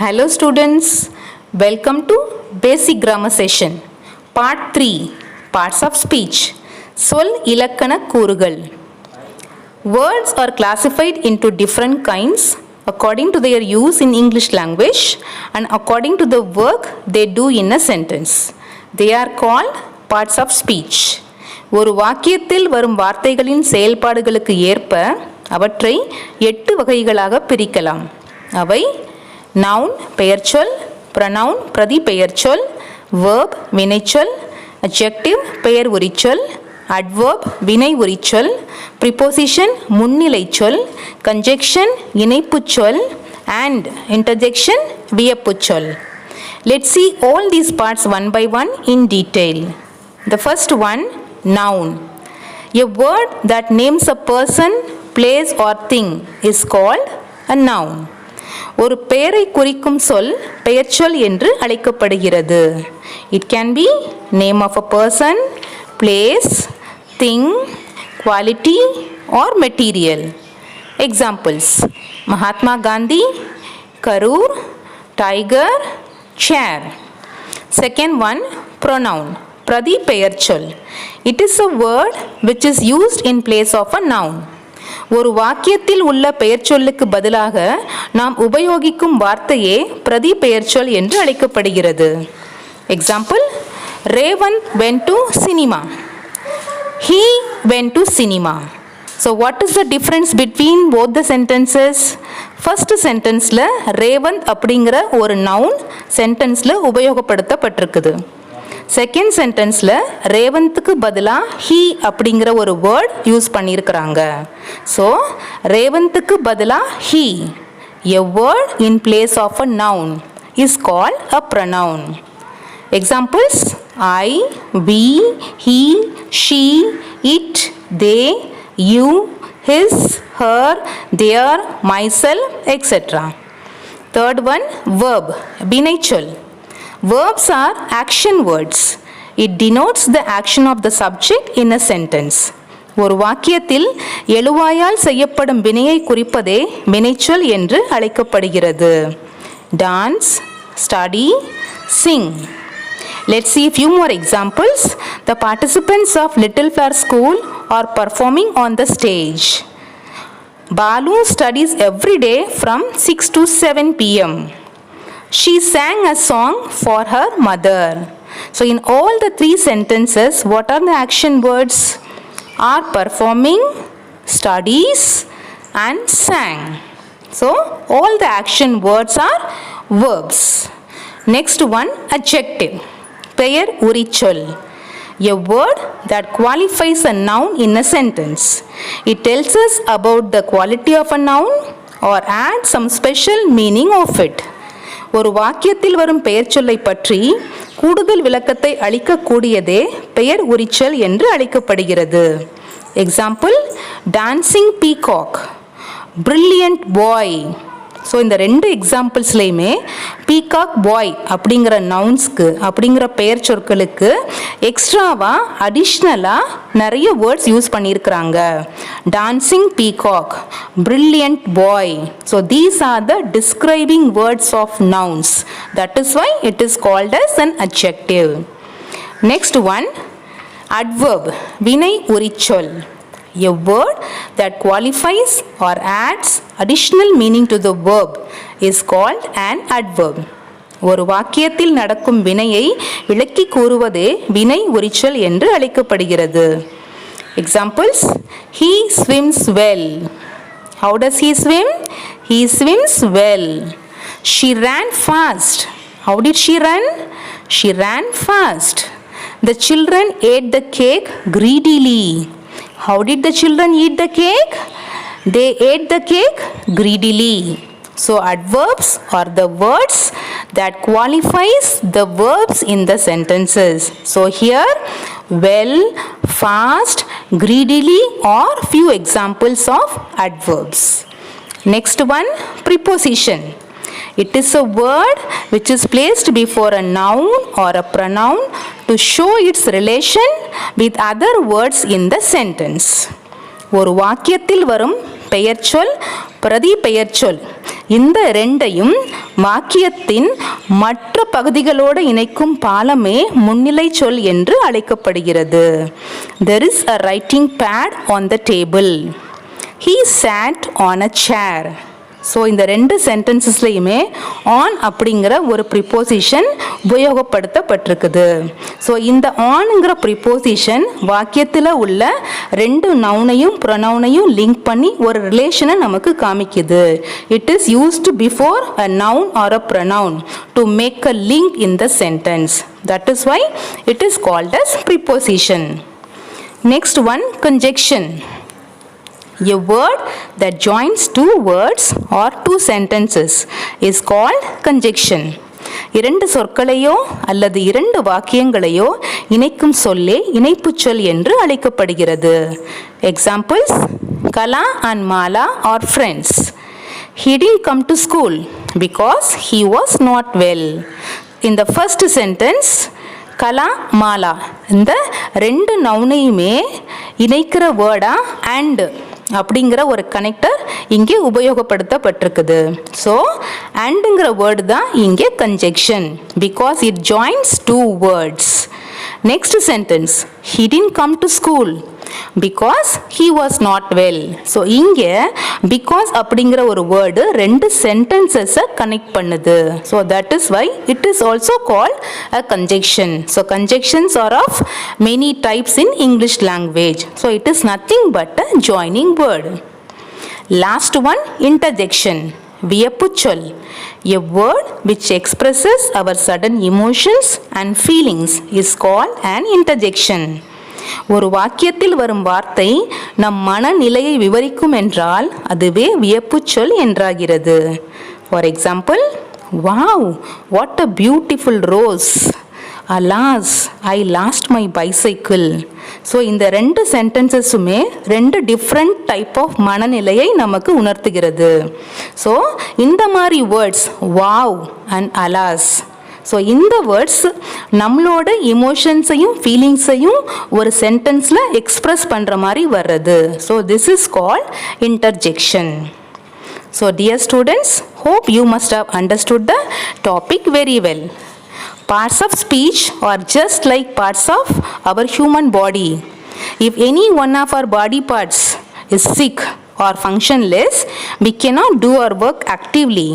Hello students, welcome to Basic Grammar Session, Part 3, Parts of Speech. சொல் இலக்கண கூறுகள். Words are classified into different kinds according to their use in English language and according to the work they do in a sentence. They are called parts of speech. ஒரு வாக்கியத்தில் வரும் வார்த்தைகளின் செயல்பாடுகளுக்கு ஏற்ப அவற்றை 8 வகைகளாக பிரிக்கலாம். அவை noun பெயர்ச்சொல், pronoun பிரதி பெயர்ச்சொல், verb வினைச்சொல், adjective பெயர் உரிச்சொல், adverb வினை உரிச்சொல், preposition முன்னிலைச் சொல், conjunction இணைப்புச் சொல் and interjection வியப்புச் சொல். Let's see all these parts one by one in detail. The first one, noun. A word that names a person, place or thing is called a noun. ஒரு பெயரை குறிக்கும் சொல் பெயர்ச்சொல் என்று அழைக்கப்படுகிறது. It can be name of a person, place, thing, quality or material. Examples: Mahatma Gandhi, Karur, tiger, chair. Second one, pronoun. பிரதி பெயர்ச்சொல். It is a word which is used in place of a noun. ஒரு வாக்கியத்தில் உள்ள பெயர்ச்சொல்லுக்கு பதிலாக நாம் உபயோகிக்கும் வார்த்தையே பிரதி பெயர்ச்சொல் என்று அழைக்கப்படுகிறது. Example: Revanth went to cinema. He went to cinema. So what is the difference between both the sentences? First sentenceல ரேவந்த் அப்படிங்கிற ஒரு நவுன் சென்டென்ஸ்ல உபயோகப்படுத்தப்பட்டிருக்குது. செகண்ட் சென்டென்ஸில் ரேவந்த்துக்கு பதிலாக ஹீ அப்படிங்கிற ஒரு வேர்ட் யூஸ் பண்ணியிருக்கிறாங்க. ஸோ ரேவந்த்துக்கு பதிலாக he, a word in place of a noun is called a pronoun. Examples: I, we, he, she, it, they, you, his, her, their, myself, etcetera. Third one, verb வினைச்சொல். Verbs are action words. It denotes the action of the subject in a sentence. ஒரு வாக்கியத்தில் எழுவாயால் செய்யப்படும் வினையை குறிப்பதே வினைச்சொல் என்று அழைக்கப்படுகிறது. Dance, study, sing. Let's see a few more examples. The participants of Little Flower School are performing on the stage. Balu studies every day from 6 to 7 p.m. She sang a song for her mother. So in all the three sentences, what are the action words? Are performing, studies and sang. So all the action words are verbs. Next one, adjective. பெயர் உரிச்சொல். A word that qualifies a noun in a sentence. It tells us about the quality of a noun or adds some special meaning of it. ஒரு வாக்கியத்தில் வரும் பெயர் சொல்லை பற்றி கூடுதல் விளக்கத்தை அளிக்கக்கூடியதே பெயர் உரிச்சொல் என்று அழைக்கப்படுகிறது. Example: dancing peacock, brilliant boy. So இந்த ரெண்டு எக்ஸாம்பிள்ஸ்லையுமே பீகாக் பாய் அப்படிங்கிற நவுன்ஸ்க்கு அப்படிங்கிற பெயர் சொற்களுக்கு எக்ஸ்ட்ராவாக அடிஷ்னலாக நிறைய வேர்ட்ஸ் யூஸ் பண்ணியிருக்கிறாங்க. Dancing peacock, brilliant boy. So these are the describing words of nouns. That is why it is called as an adjective. Next one, adverb வினை உரிச்சொல். A word that qualifies or adds additional meaning to the verb is called an adverb. ஒரு வாக்கியத்தில் நடக்கும் வினையை விளக்கி கூறுவதே வினை உரிச்சொல் என்று அழைக்கப்படுகிறது. Examples: He swims well. How does he swim? He swims well. She ran fast. How did she run? She ran fast. The children ate the cake greedily. How did the children eat the cake? They ate the cake greedily. So adverbs are the words that qualifies the verbs in the sentences. So here, well, fast, greedily are few examples of adverbs. Next one, preposition. It is a word which is placed before a noun or a pronoun to show its relation with other words in the sentence. ஒரு வாக்கியத்தில் வரும் பெயர்ச்சொல் பிரதி பெயர்ச்சொல் இந்த ரெண்டையும் வாக்கியத்தின் மற்ற பகுதிகளோடு இணைக்கும் பாலமே முன்னிலை சொல் என்று அழைக்கப்படுகிறது. There is a writing pad on the table. He sat on a chair. So இந்த ரெண்டு சென்டென்சஸ்லையுமே ஆன் அப்படிங்கிற ஒரு ப்ரிப்போசிஷன் உபயோகப்படுத்தப்பட்டிருக்குது. ஸோ இந்த ஆன்ங்கிற ப்ரிப்போசிஷன் வாக்கியத்தில் உள்ள ரெண்டு நவுனையும் ப்ரொனவுனையும் லிங்க் பண்ணி ஒரு ரிலேஷனை நமக்கு காமிக்குது. It is used before a noun or a pronoun to make a link in the sentence. That is why it is called as preposition. Next one, conjunction. A word that joins two words or two sentences is called conjunction. இரண்டு சொற்களையோ அல்லது இரண்டு வாக்கியங்களையோ இணைக்கும் சொல்லே இணைப்புச் சொல் என்று அழைக்கப்படுகிறது. Examples: Kala and Mala are friends. He didn't come to school because he was not well. In the first sentence, கலா மாலா இந்த ரெண்டு நவுனையுமே இணைக்கிற வேர்டா அண்ட் அப்படிங்கிற ஒரு கனெக்டர் இங்கே உபயோகப்படுத்தப்பட்டிருக்குது. ஸோ அண்டுங்கிற வேர்டு தான் இங்கே conjunction because it joins two words. Next sentence, he didn't come to school because he was not well. So இங்கே because அப்படிங்கிற ஒரு வேர்டு ரெண்டு சென்டென்சஸை கனெக்ட் பண்ணுது. So that is why it is also called a conjunction. So conjunctions are of many types in English language. So it is nothing but a joining word. Last one, interjection. வியப்புச்சொல். A word which expresses our sudden emotions and feelings is called an interjection. ஒரு வாக்கியத்தில் வரும் வார்த்தை நம் மனநிலையை விவரிக்கும் என்றால் அதுவே வியப்புச்சொல் என்றாகிறது. For example, wow what a beautiful rose. Alas I last my bicycle. So இந்த ரெண்டு சென்டென்சஸுமே ரெண்டு டிஃப்ரெண்ட் டைப் ஆஃப் மனநிலையை நமக்கு உணர்த்துகிறது. ஸோ இந்த மாதிரி words wow and alas, so இந்த வேர்ட்ஸ் நம்மளோட இமோஷன்ஸையும் ஃபீலிங்ஸையும் ஒரு சென்டென்ஸில் எக்ஸ்ப்ரெஸ் பண்ணுற மாதிரி வர்றது. So this is called interjection. So dear students, hope you must have understood the topic very well. Parts of speech are just like parts of our human body. If any one of our body parts is sick or functionless, we cannot do our work actively.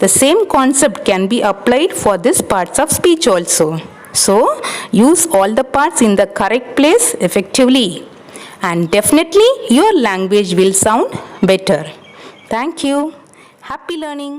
The same concept can be applied for these parts of speech also. So, use all the parts in the correct place effectively, and definitely your language will sound better. Thank you. Happy learning.